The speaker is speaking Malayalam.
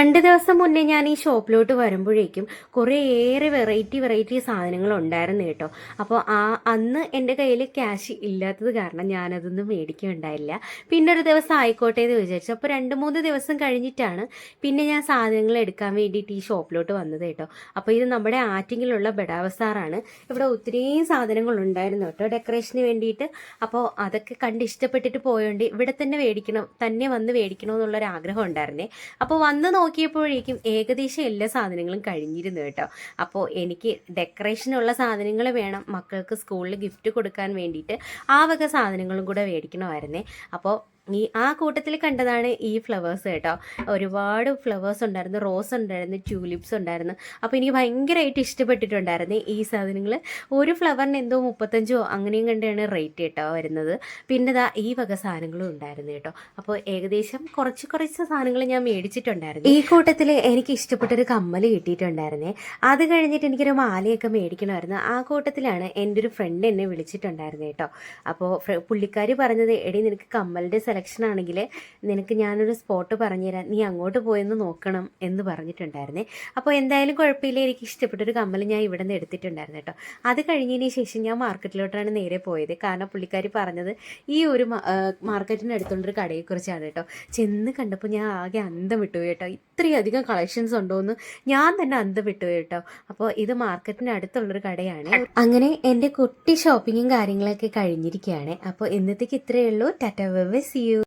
2 ദിവസം മുന്നേ ഞാൻ ഈ ഷോപ്പിലോട്ട് വരുമ്പോഴേക്കും കുറേയേറെ വെറൈറ്റി സാധനങ്ങളുണ്ടായിരുന്നു കേട്ടോ. അപ്പോൾ അന്ന് എൻ്റെ കയ്യിൽ ക്യാഷ് ഇല്ലാത്തത് കാരണം ഞാനതൊന്നും മേടിക്കുകയുണ്ടായില്ല. പിന്നെ ഒരു ദിവസം ആയിക്കോട്ടെ എന്ന് വിചാരിച്ചു. അപ്പോൾ 2-3 ദിവസം കഴിഞ്ഞിട്ടാണ് പിന്നെ ഞാൻ സാധനങ്ങൾ എടുക്കാൻ വേണ്ടിയിട്ട് ഈ ഷോപ്പിലോട്ട് വന്നത് കേട്ടോ. അപ്പോൾ ഇത് നമ്മുടെ ആറ്റിങ്ങിലുള്ള ബഡാ ബസാറാണ്. ഇവിടെ ഒത്തിരിയും സാധനങ്ങൾ ഉണ്ടായിരുന്നു കേട്ടോ ഡെക്കറേഷന് വേണ്ടിയിട്ട്. അപ്പോൾ അതൊക്കെ കണ്ട് ഇഷ്ടപ്പെട്ടിട്ട് പോയോണ്ട് ഇവിടെ തന്നെ വന്ന് മേടിക്കണം എന്നുള്ളൊരു ആഗ്രഹം ഉണ്ടായിരുന്നേ. അപ്പോൾ വന്ന് നോക്കിയപ്പോഴേക്കും ഏകദേശം എല്ലാ സാധനങ്ങളും കഴിഞ്ഞിരുന്നു കേട്ടോ. അപ്പോൾ എനിക്ക് ഡെക്കറേഷനുള്ള സാധനങ്ങൾ വേണം, മക്കൾക്ക് സ്കൂളിൽ ഗിഫ്റ്റ് കൊടുക്കാൻ വേണ്ടിയിട്ട് ആ വക സാധനങ്ങളും കൂടെ മേടിക്കണമായിരുന്നേ. അപ്പോൾ ആ കൂട്ടത്തിൽ കണ്ടതാണ് ഈ ഫ്ലവേഴ്സ് കേട്ടോ. ഒരുപാട് ഫ്ലവേഴ്സ് ഉണ്ടായിരുന്നു, റോസ് ഉണ്ടായിരുന്നു, ട്യൂലിപ്സ് ഉണ്ടായിരുന്നു. അപ്പോൾ എനിക്ക് ഭയങ്കരമായിട്ട് ഇഷ്ടപ്പെട്ടിട്ടുണ്ടായിരുന്നു ഈ സാധനങ്ങൾ. ഒരു ഫ്ലവറിന് എന്തോ 35 അങ്ങനെയും കണ്ടാണ് റേറ്റ് കേട്ടോ വരുന്നത്. പിന്നെ ഈ വക സാധനങ്ങളും ഉണ്ടായിരുന്നു കേട്ടോ. അപ്പോൾ ഏകദേശം കുറച്ച് സാധനങ്ങൾ ഞാൻ മേടിച്ചിട്ടുണ്ടായിരുന്നു. ഈ കൂട്ടത്തിൽ എനിക്ക് ഇഷ്ടപ്പെട്ടൊരു കമ്മൽ കിട്ടിയിട്ടുണ്ടായിരുന്നേ. അത് കഴിഞ്ഞിട്ട് എനിക്കൊരു മാലയൊക്കെ മേടിക്കണമായിരുന്നു. ആ കൂട്ടത്തിലാണ് എൻ്റെ ഒരു ഫ്രണ്ട് എന്നെ വിളിച്ചിട്ടുണ്ടായിരുന്നു കേട്ടോ. അപ്പോൾ പുള്ളിക്കാരി പറഞ്ഞത്, എടി നിനക്ക് കമ്മലിൻ്റെ സെലക്ഷൻ ആണെങ്കിൽ നിനക്ക് ഞാനൊരു സ്പോട്ട് പറഞ്ഞുതരാം, നീ അങ്ങോട്ട് പോയെന്ന് നോക്കണം എന്ന് പറഞ്ഞിട്ടുണ്ടായിരുന്നേ. അപ്പോൾ എന്തായാലും കുഴപ്പമില്ല, എനിക്ക് ഇഷ്ടപ്പെട്ടൊരു കമ്മൽ ഞാൻ ഇവിടെ നിന്ന് എടുത്തിട്ടുണ്ടായിരുന്നു കേട്ടോ. അത് കഴിഞ്ഞതിന് ശേഷം ഞാൻ മാർക്കറ്റിലോട്ടാണ് നേരെ പോയത്. കാരണം പുള്ളിക്കാരി പറഞ്ഞത് ഈ ഒരു മാർക്കറ്റിൻ്റെ അടുത്തുള്ളൊരു കടയെക്കുറിച്ചാണ് കേട്ടോ. ചെന്ന് കണ്ടപ്പോൾ ഞാൻ ആകെ അന്തം വിട്ടുപോയി കേട്ടോ. ഇത്രയധികം കളക്ഷൻസ് ഉണ്ടോയെന്ന് ഞാൻ തന്നെ അന്തം വിട്ടുപോയി കേട്ടോ. അപ്പോൾ ഇത് മാർക്കറ്റിൻ്റെ അടുത്തുള്ളൊരു കടയാണ്. അങ്ങനെ എൻ്റെ കുട്ടി ഷോപ്പിങ്ങും കാര്യങ്ങളൊക്കെ കഴിഞ്ഞിരിക്കുകയാണ്. അപ്പോൾ ഇന്നത്തേക്ക് ഇത്രയേ ഉള്ളൂ. Tata bye bye, see